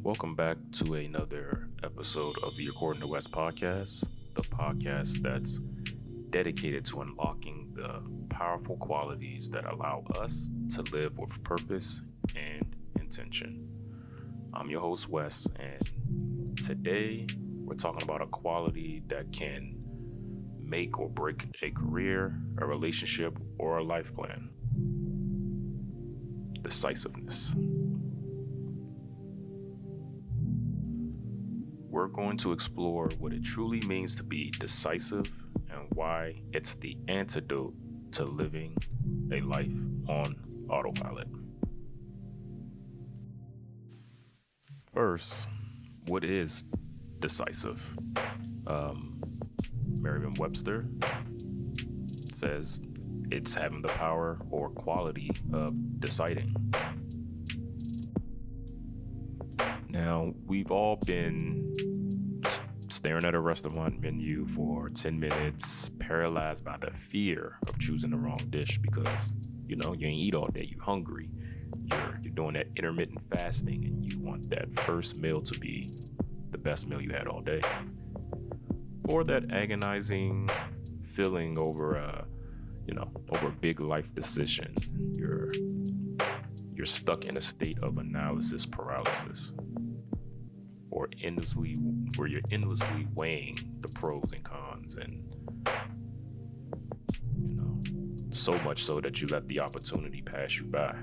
Welcome back to another episode of the According to West podcast, the podcast that's dedicated to unlocking the powerful qualities that allow us to live with purpose and intention. I'm your host, Wes, and today we're talking about a quality that can make or break a career, a relationship, or a life plan. Decisiveness. We're going to explore what it truly means to be decisive and why it's the antidote to living a life on autopilot. First, what is decisive? Merriam-Webster says it's having the power or quality of deciding. Now, we've all been staring at a restaurant menu for 10 minutes, paralyzed by the fear of choosing the wrong dish because, you ain't eat all day, you're hungry. You're doing that intermittent fasting and you want that first meal to be the best meal you had all day. Or that agonizing feeling over a big life decision. You're stuck in a state of analysis paralysis, or you're endlessly weighing the pros and cons, and so much so that you let the opportunity pass you by.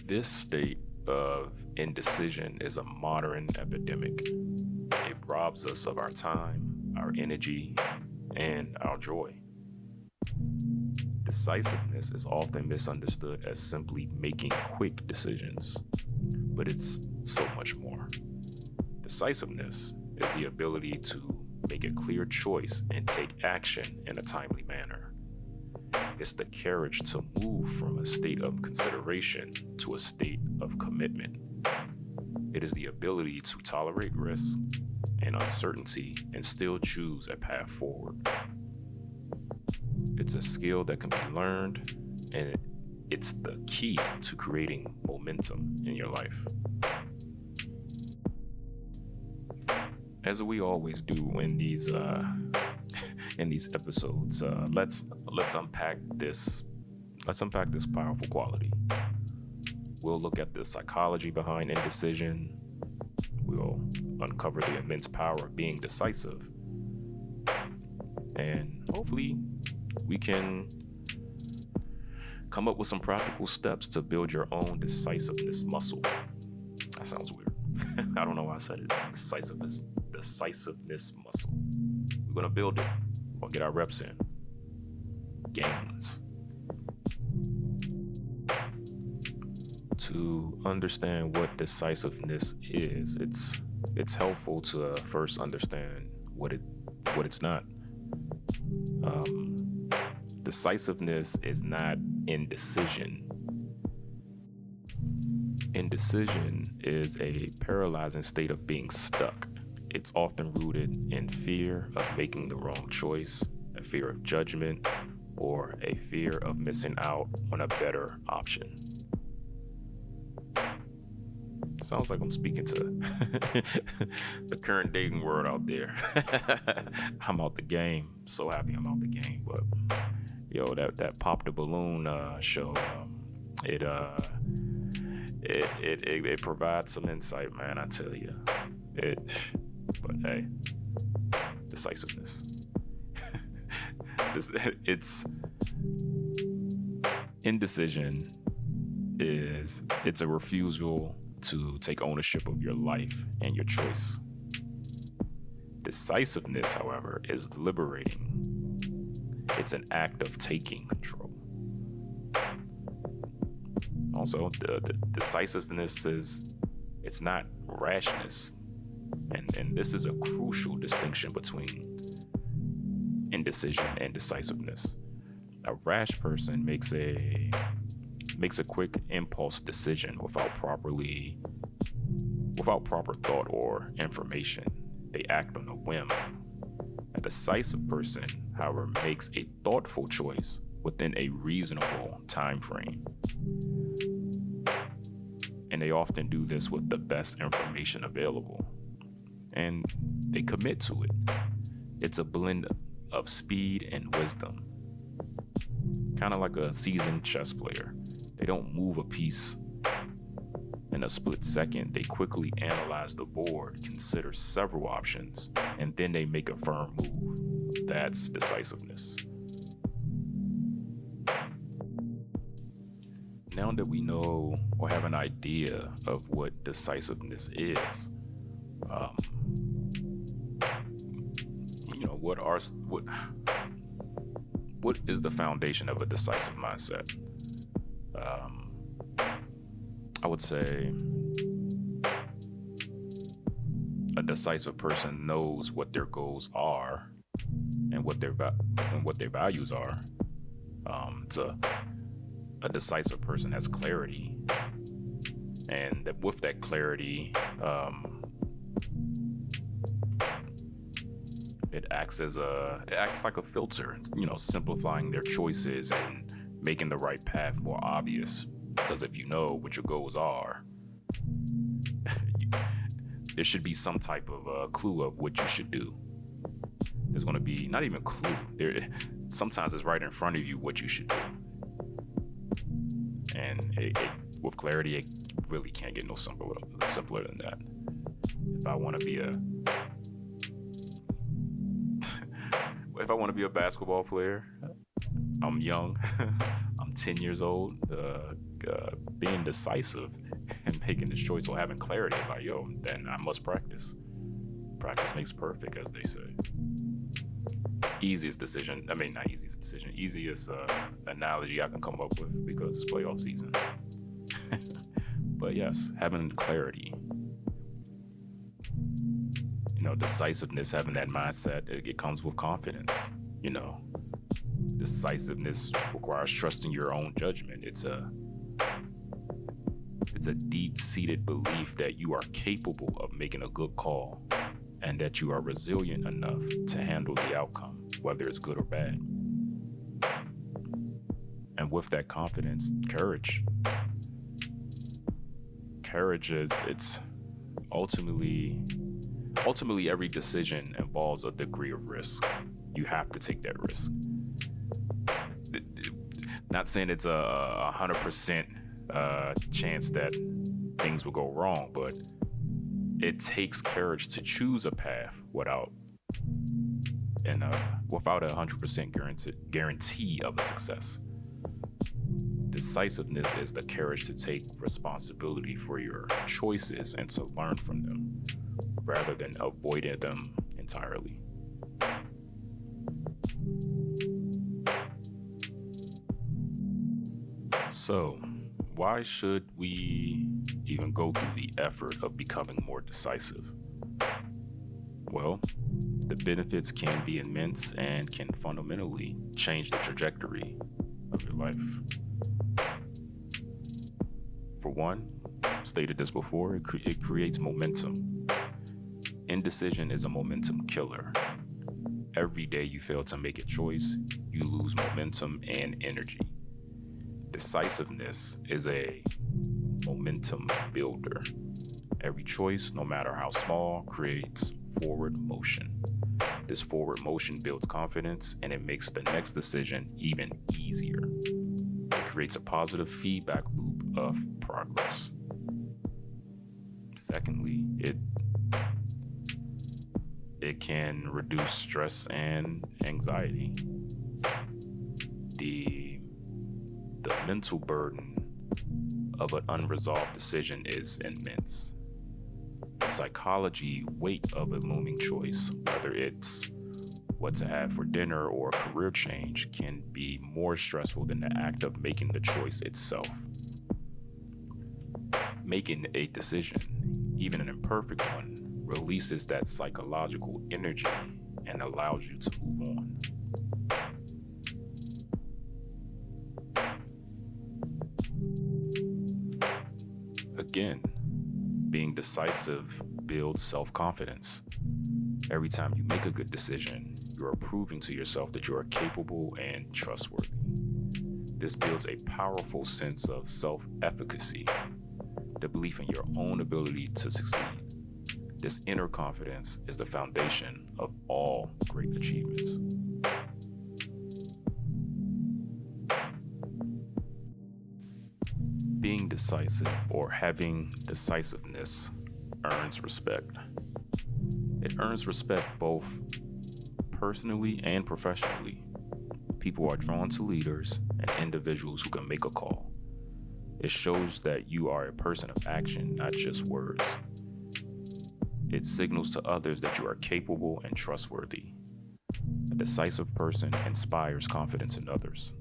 This state of indecision is a modern epidemic. It robs us of our time, our energy, and our joy. Decisiveness is often misunderstood as simply making quick decisions, but it's so much more. Decisiveness is the ability to make a clear choice and take action in a timely manner. It's the courage to move from a state of consideration to a state of commitment. It is the ability to tolerate risk and uncertainty and still choose a path forward. It's a skill that can be learned, and it's the key to creating momentum in your life. As we always do in these episodes, let's unpack this powerful quality. We'll look at the psychology behind indecision. We'll uncover the immense power of being decisive, and hopefully we can come up with some practical steps to build your own decisiveness muscle. That sounds weird. I don't know why I said it. Decisiveness muscle. We're going to build it. We're going to get our reps in. Gains. To understand what decisiveness is, it's helpful to first understand what it's not. Decisiveness is not indecision. Indecision is a paralyzing state of being stuck. It's often rooted in fear of making the wrong choice, a fear of judgment, or a fear of missing out on a better option. Sounds like I'm speaking to the current dating world out there. I'm out the game. So happy I'm out the game. But that Pop the Balloon show, it provides some insight, man. I tell you, But hey, decisiveness. It's indecision. It's a refusal to take ownership of your life and your choice. Decisiveness, however, is liberating. It's an act of taking control. Also, the decisiveness it's not rashness. And this is a crucial distinction between indecision and decisiveness. A rash person makes a quick impulse decision without proper thought or information. They act on a whim. A decisive person, however, makes a thoughtful choice within a reasonable time frame. And they often do this with the best information available. And they commit to it. It's a blend of speed and wisdom. Kind of like a seasoned chess player. They don't move a piece in a split second. They quickly analyze the board, consider several options, and then they make a firm move. That's decisiveness. Now that we know or have an idea of what decisiveness is, what is the foundation of a decisive mindset? I would say a decisive person knows what their goals are and what their values are. A decisive person has clarity, and with that clarity, it acts like a filter, simplifying their choices and making the right path more obvious. Because if you know what your goals are, there should be some type of clue of what you should do. There's going to be not even clue. Sometimes it's right in front of you what you should do. And with clarity, it really can't get no simpler than that. If I want to be a basketball player, I'm young, I'm 10 years old, being decisive and making this choice or having clarity is like, then I must practice. Practice makes perfect, as they say. Easiest analogy I can come up with because it's playoff season. But yes, having clarity, decisiveness, having that mindset, it comes with confidence. Decisiveness requires trusting your own judgment. It's a deep-seated belief that you are capable of making a good call and that you are resilient enough to handle the outcome, whether it's good or bad. And with that confidence, courage is, it's ultimately every decision involves a degree of risk. You have to take that risk. Not saying it's a 100% chance that things will go wrong, but it takes courage to choose a path without a 100% guarantee of a success. Decisiveness is the courage to take responsibility for your choices and to learn from them, rather than avoiding them entirely. So, why should we even go through the effort of becoming more decisive? Well, the benefits can be immense and can fundamentally change the trajectory of your life. For one, stated this before, it creates momentum. Indecision is a momentum killer. Every day you fail to make a choice, you lose momentum and energy. Decisiveness is a momentum builder. Every choice, no matter how small, creates forward motion. This forward motion builds confidence, and it makes the next decision even easier. It creates a positive feedback loop of progress. Secondly, it can reduce stress and anxiety. The mental burden of an unresolved decision is immense. The psychology weight of a looming choice, whether it's what to have for dinner or a career change, can be more stressful than the act of making the choice itself. Making a decision, even an imperfect one, releases that psychological energy and allows you to move on. Again, being decisive builds self-confidence. Every time you make a good decision, you are proving to yourself that you are capable and trustworthy. This builds a powerful sense of self-efficacy. the belief in your own ability to succeed. This inner confidence is the foundation of all great achievements. Being decisive or having decisiveness earns respect. It earns respect both personally and professionally. People are drawn to leaders and individuals who can make a call. It shows that you are a person of action, not just words. It signals to others that you are capable and trustworthy. A decisive person inspires confidence in others.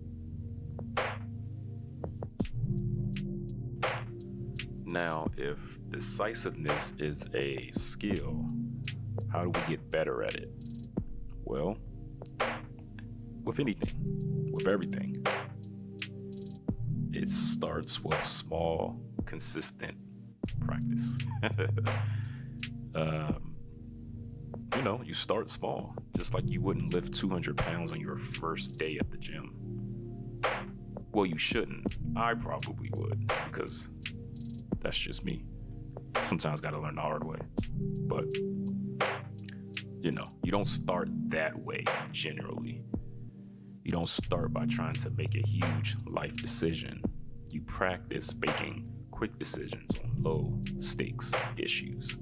Now, if decisiveness is a skill, how do we get better at it? Well, with anything, with everything, it starts with small, consistent practice. You start small, just like you wouldn't lift 200 pounds on your first day at the gym. Well, you shouldn't. I probably would, because that's just me. Sometimes gotta learn the hard way. But, you don't start that way generally. You don't start by trying to make a huge life decision. You practice making quick decisions on low stakes issues.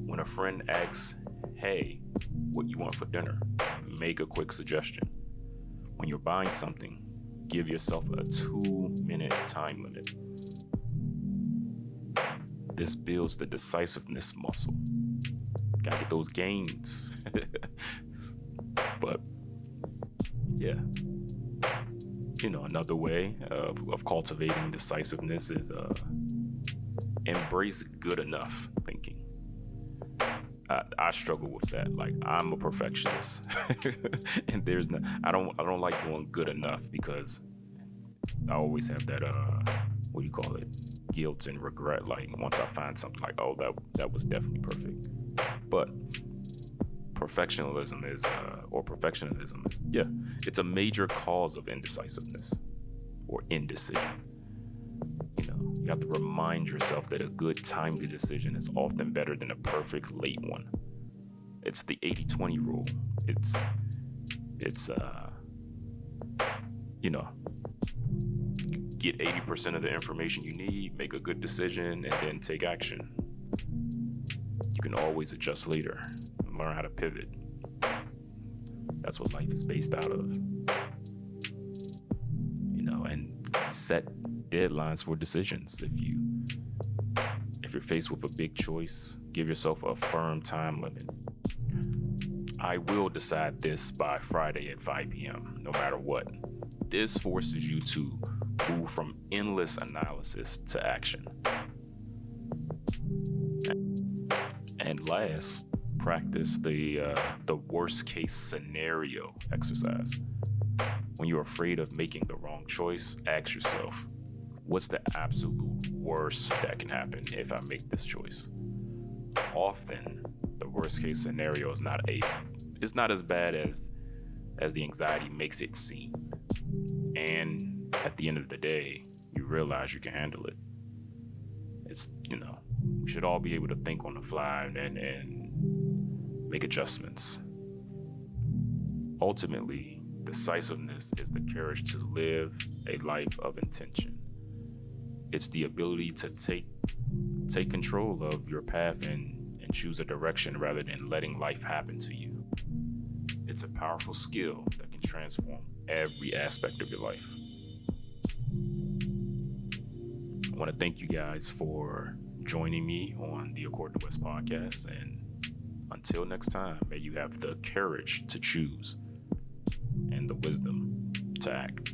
When a friend asks, hey, what you want for dinner? Make a quick suggestion. When you're buying something, give yourself a 2-minute time limit. This builds the decisiveness muscle. Gotta get those gains. But yeah, another way of cultivating decisiveness is embrace good enough thinking. I struggle with that. Like, I'm a perfectionist, and I don't like doing good enough, because I always have that guilt and regret. Like, once I find something, like, oh, that was definitely perfect. But perfectionism is it's a major cause of indecisiveness or indecision. You have to remind yourself that a good timely decision is often better than a perfect late one. It's the 80-20 rule. It's get 80% of the information you need, make a good decision, and then take action. You can always adjust later and learn how to pivot. That's what life is based out of. And set deadlines for decisions. If you're faced with a big choice, give yourself a firm time limit. I will decide this by Friday at 5 p.m., no matter what. This forces you to move from endless analysis to action. And last, practice the worst case scenario exercise. When you're afraid of making the wrong choice, ask yourself, what's the absolute worst that can happen if I make this choice? Often, the worst case scenario is not as bad as the anxiety makes it seem. And at the end of the day, you realize you can handle it. We should all be able to think on the fly and make adjustments. Ultimately, decisiveness is the courage to live a life of intention. It's the ability to take control of your path and choose a direction rather than letting life happen to you. It's a powerful skill that can transform every aspect of your life. I want to thank you guys for joining me on the Accord to West podcast, and until next time, may you have the courage to choose and the wisdom to act.